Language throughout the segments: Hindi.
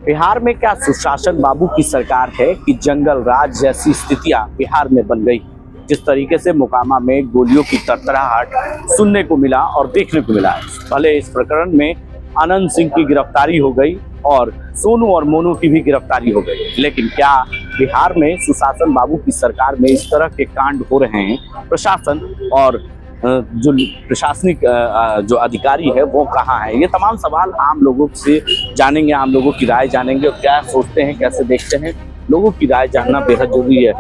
बिहार में क्या सुशासन बाबू की सरकार है कि जंगल राज जैसी स्थितियां बिहार में बन गई। जिस तरीके से मोकामा में गोलियों की तरतराहट सुनने को मिला और देखने को मिला है, भले इस प्रकरण में आनंद सिंह की गिरफ्तारी हो गई और सोनू और मोनू की भी गिरफ्तारी हो गई, लेकिन क्या बिहार में सुशासन बाबू की सरकार में इस तरह के कांड हो रहे हैं? प्रशासन और जो प्रशासनिक जो अधिकारी है वो कहाँ है? ये तमाम सवाल आम लोगों से जानेंगे, आम लोगों की राय जानेंगे और क्या सोचते हैं, कैसे देखते हैं, लोगों की राय जानना बेहद जरूरी है।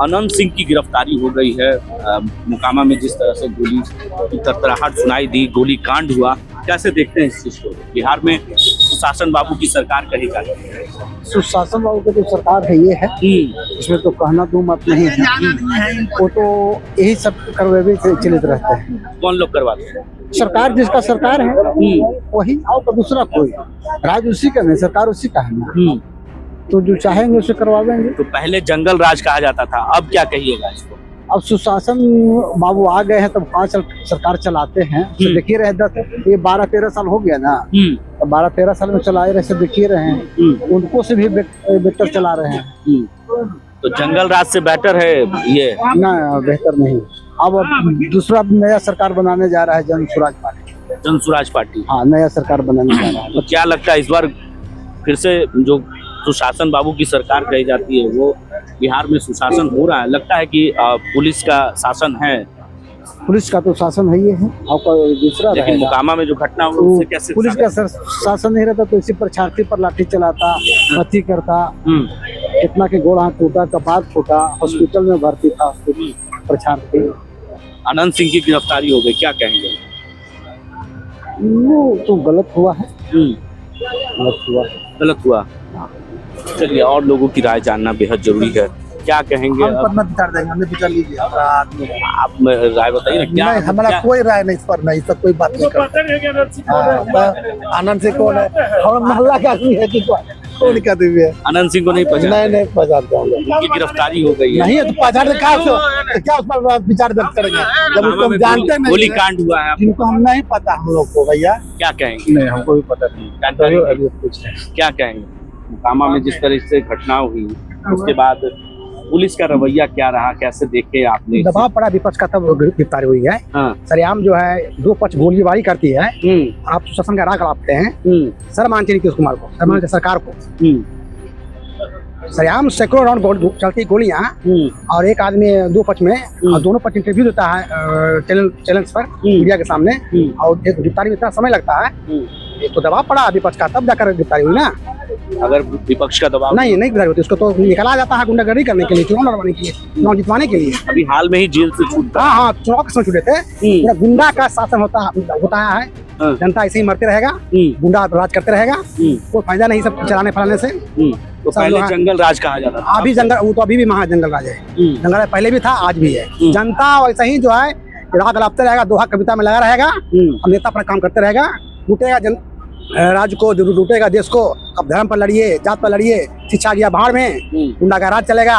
आनंद सिंह की गिरफ्तारी हो गई है मोकामा में, जिस तरह से गोली की तरतराहट सुनाई दी, गोली कांड हुआ, कैसे देखते हैं इस चीज को? बिहार में सुशासन बाबू की सरकार कहेगा, सुशासन बाबू की जो सरकार है ये है, इसमें तो कहना दो मत नहीं है। वो तो यही सब करवे चलित रहते हैं। कौन लोग करवाते हैं? सरकार जिसका सरकार है वही, और दूसरा कोई राज उसी का नहीं, सरकार उसी का है ना, तो जो चाहेंगे उसे करवाएंगे। तो पहले जंगल राज कहा जाता था, अब क्या कहिएगा इसको? अब सुशासन बाबू आ गए हैं, तब 5 साल सरकार चलाते हैं, तो देखिए रहे 10 12-13 साल हो गया ना, तो 12-13 साल में चला रहे से देखिए रहे हैं, उनको से भी बेहतर चला रहे हैं। तो जंगल राज से बेटर है ये? ना, बेहतर नहीं। अब दूसरा नया सरकार बनाने जा रहा है जनसुराज पार्टी। जनसुराज पार्टी, हाँ, नया सरकार बनाने जा रहा है। तो क्या लगता है इस बार फिर से जो सुशासन बाबू की सरकार कही जाती है वो बिहार में सुशासन हो रहा है? लगता है कि पुलिस का शासन है? पुलिस का तो शासन है, ये है, और दूसरा लेकिन मोकामा में जो घटना हुई उससे कैसे पुलिस का शासन नहीं रहता तो इसी परीक्षार्थी पर लाठी चलाता, हत्या करता, कितना के गोड़ हाथ टूटा, कपार फूटा, हॉस्पिटल में भर्ती था परीक्षार्थी। आनंद सिंह की गिरफ्तारी हो गई, क्या कहेंगे? वो तो गलत हुआ है, गलत हुआ। चलिए, और लोगों की राय जानना बेहद जरूरी है, क्या कहेंगे? हम मत विचार देंगे, हमने विचार लीजिए, आप राय बताइए ना। क्या हमारा कोई राय नहीं इस पर, नहीं सब कोई बात नहीं करता। आनंद सिंह कौन है? और मोहल्ला का आदमी है कि कौन क्या है? आनंद सिंह को नहीं पहचानते? नहीं पहचानता हूँ। उनकी गिरफ्तारी हो गई है। नहीं है तो पहचान क्या उस पर विचार दर्ज करेंगे जब उसको हम जानते नहीं। गोली कांड हुआ है, जिनको हम नहीं पता हम लोग को, भैया क्या कहेंगे? नहीं, हमको भी पता नहीं, क्या कहेंगे? मोकामा में जिस तरह से घटना हुई उसके बाद पुलिस का रवैया क्या रहा, कैसे देखे आपने? दबाव पड़ा विपक्ष का, तब गिरफ्तारी हुई है। सरेआम जो है 2 पक्ष गोलीबारी करती है, आप सुशासन का राग लाते हैं, सर मानते नीतीश कुमार को, सर मानते सरकार को। सरेआम सैकड़ों राउंड चलती गोलियां, और एक आदमी 2 पक्ष में, और दोनों पक्ष इंटरव्यू देता है चैलेंज पर मीडिया के सामने, और एक गिरफ्तारी में इतना समय लगता है। तो दबाव पड़ा विपक्ष का, तब जाकर गिरफ्तारी हुई ना। अगर विपक्ष का दबाव नहीं गिरफ्तारी होती, उसको तो निकाला जाता है गुंडागर्दी करने के लिए, चुनाव लड़वाने के लिए, चुनाव जितवाने के लिए। अभी हाल में ही जेल से छूटा। हाँ, चुनाव के समय छूटे थे। पूरा गुंडा का शासन होता है, जनता ऐसे ही मरते रहेगा, गुंडा राज करते रहेगा, कोई फायदा नहीं सब चलाने फलाने से। तो पहले जंगल राज कहा जाता था, अभी जंगल, वो तो अभी भी महा जंगल राज है। जंगल राज पहले भी था, आज भी है। जनता वैसे ही जो है राग लापते रहेगा, दोहा कविता में लगा रहेगा, नेता अपना काम करते रहेगा, लूटेगा राज्य को, लूटेगा देश को। अब धर्म पर लड़िए, जात पर लड़िए, शिक्षा गया बाहर में, गुंडा का राज चलेगा,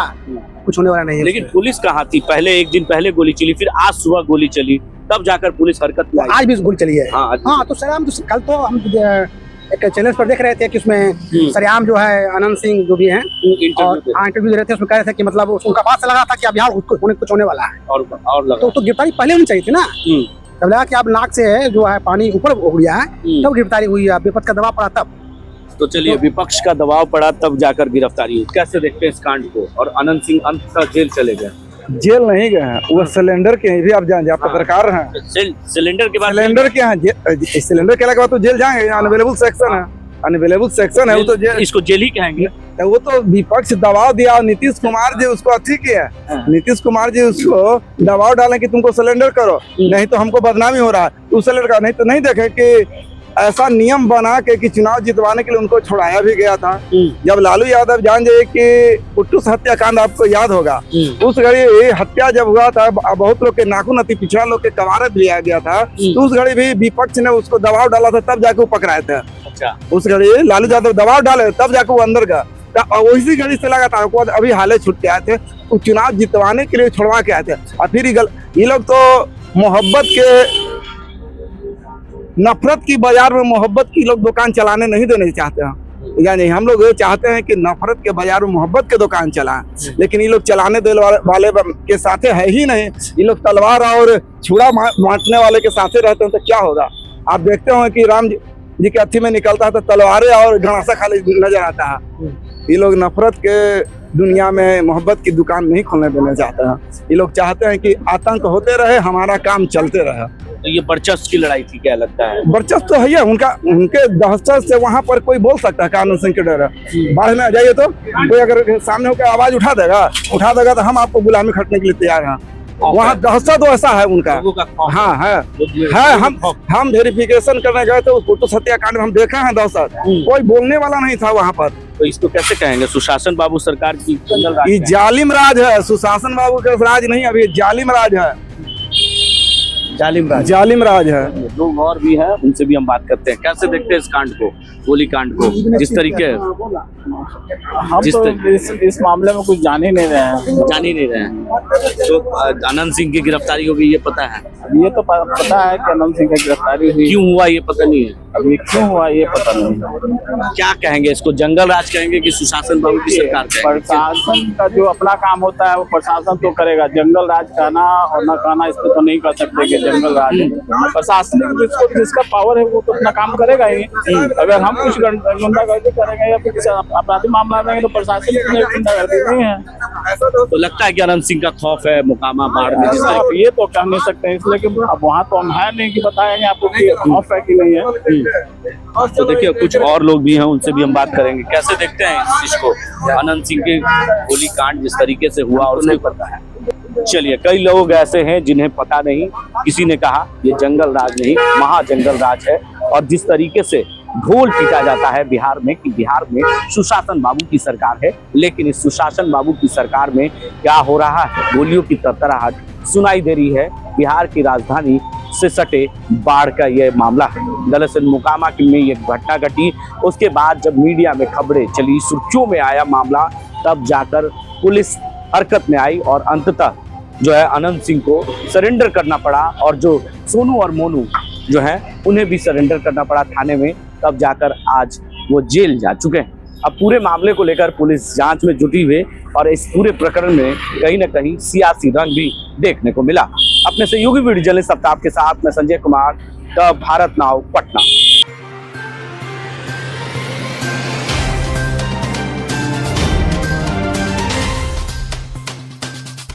कुछ होने वाला नहीं है। लेकिन पुलिस कहाँ थी? पहले एक दिन पहले गोली चली, फिर आज सुबह गोली चली, तब जाकर पुलिस हरकत में आई। आज भी गोली चली है। हाँ, तो सरेआम कल तो हम एक चैलेंज पर देख रहे थे कि उसमें सरेआम जो है आनंद सिंह जो भी हैं, और इंटरव्यू दे रहे थे, उसमें कह रहे थे कि मतलब उनका बात से लगा था कि अब यहाँ कुछ होने वाला है, और तो गिरफ्तारी पहले होनी चाहिए थी ना। तब लगा कि अब नाक से है जो है पानी ऊपर हो गया है, तब गिरफ्तारी हुई है, विपक्ष का दबाव पड़ा तब। तो चलिए, विपक्ष का दबाव पड़ा तब जाकर गिरफ्तारी हुई, कैसे देखते हैं इस कांड को? और आनंद सिंह अंततः जेल चले गए। जेल नहीं गए हैं, वो सिलेंडर के भी आप जान, आप पत्रकार हैं, सिलेंडर के बाद, सिलेंडर के हैं, सिलेंडर के बाद तो जेल जाएंगे, अनअवेलेबल सेक्शन है, अनअवेलेबल सेक्शन है, वो तो जेल, इसको जेल ही कहेंगे। तो वो तो विपक्ष दबाव दिया, नीतीश कुमार जी उसको अच्छी किया, नीतीश कुमार जी उसको दबाव डालें कि तुमको सिलेंडर करो, नहीं तो हमको बदनामी हो रहा है, तो सिलेंडर का नहीं तो नहीं देखे कि ऐसा नियम बना के कि चुनाव जितवाने के लिए उनको छुड़ाया भी गया था। जब लालू यादव जान जाए कि कुट्टूस हत्याकांड आपको याद होगा, उस घड़ी ये हत्या जब हुआ था, बहुत लोग के नाखून अति पिछड़ा लोग के कवारत लिया गया था, तो उस घड़ी भी विपक्ष ने उसको दबाव डाला था, तब जाके वो पकड़ाए थे। अच्छा, उस घड़ी लालू यादव दबाव डाले तब जाके वो अंदर गया, उसी घड़ी से लगा था। अभी हाले छुट के आए थे, वो चुनाव जितवाने के लिए छुड़वा के आए थे, और फिर ये लोग तो मोहब्बत के नफरत की बाजार में मोहब्बत की लोग दुकान चलाने नहीं देने चाहते हैं। यानी हम लोग ये चाहते हैं कि नफरत के बाजार में मोहब्बत के दुकान चलाएं, लेकिन ये लोग चलाने देने वाले के साथे है ही नहीं। ये लोग तलवार और छुरा बांटने वाले के साथे रहते हैं तो क्या होगा। आप देखते हो कि राम जी के अथी में निकलता है तो तलवारें और घणासा खाली नजर आता है। ये लोग नफरत के दुनिया में मोहब्बत की दुकान नहीं खोलने देना चाहते हैं। ये लोग चाहते हैं कि आतंक होते रहे, हमारा काम चलते रहे। तो ये वर्चस्व की लड़ाई थी, क्या लगता है? वर्चस्व तो है ही, उनके दहशत से वहां पर कोई बोल सकता है आनंद सिंह के डर है। बाढ़ में आ जाइए तो कोई अगर सामने होकर आवाज उठा देगा तो हम आपको गुलामी खटने के लिए तैयार हैं। वहाँ दहशत वैसा है उनका। हाँ है हम वेरिफिकेशन करने गए थे उस फोटो हत्याकांड में, हम देखा है दहशत। कोई बोलने वाला नहीं था वहाँ पर। तो इसको कैसे कहेंगे, सुशासन बाबू सरकार की जंगल राज? ये जालिम राज है, सुशासन बाबू का राज नहीं, अभी जालिम राज है। जालिम राज है। लोग और भी हैं, उनसे भी हम बात करते हैं। कैसे देखते हैं इस कांड को, गोली कांड को? जिस तरीके हम तो इस मामले में कुछ जान ही नहीं रहे हैं। तो आनंद सिंह की गिरफ्तारी होगी ये पता है? अब ये तो पता है कि आनंद सिंह की गिरफ्तारी हुई। क्यों हुआ ये पता नहीं है। अब ये क्यों हुआ ये पता नहीं। क्या कहेंगे इसको, जंगल राज कहेंगे कि सुशासन बाबू की सरकार कहेंगे? प्रशासन का जो अपना काम होता है वो प्रशासन तो करेगा। जंगल राज कहना और न कहना इस पे तो नहीं कर सकते कि जंगल राज है। प्रशासनिक जिसका पावर है वो तो अपना काम करेगा ही। अगर हम कुछ गुंडागर्दी करेंगे या कुछ अपराधी मामला रहेंगे तो प्रशासन गुंडागर्दी नहीं है। तो लगता है कि आनंद सिंह का खौफ है मोकामा बाढ़ में? ये तो कह नहीं सकते, इसलिए कि अब वहाँ तो हम है नहीं कि बताएंगे आपको कि खौफ है कि नहीं है। तो देखिए कुछ और लोग भी हैं, उनसे भी हम बात करेंगे। कैसे देखते हैं इस चीज को, आनंद सिंह के गोली कांड जिस तरीके से हुआ और उसको पता है? चलिए, कई लोग ऐसे हैं जिन्हें पता नहीं। किसी ने कहा ये जंगल राज नहीं महाजंगल राज है। और जिस तरीके से ढोल पीटा जाता है बिहार में कि बिहार में सुशासन बाबू की सरकार है, लेकिन इस सुशासन बाबू की सरकार में क्या हो रहा है, गोलियों की तरतराहट सुनाई दे रही है। बिहार की राजधानी से सटे बाढ़ का यह मामला है। दरअसल मोकामा में ये घटना घटी, उसके बाद जब मीडिया में खबरें चली, सुर्खियों में आया मामला, तब जाकर पुलिस हरकत में आई और अंततः जो है आनंद सिंह को सरेंडर करना पड़ा। और जो सोनू और मोनू जो है उन्हें भी सरेंडर करना पड़ा थाने में। तब जाकर आज वो जेल जा चुके हैं। अब पूरे मामले को लेकर पुलिस जांच में जुटी हुई और इस पूरे प्रकरण में कहीं न कहीं सियासी रंग भी देखने को मिला। अपने सहयोगी वीडियो जर्नलिस्ट आफ्ताब के साथ मैं संजय कुमार, द भारत नाउ, पटना।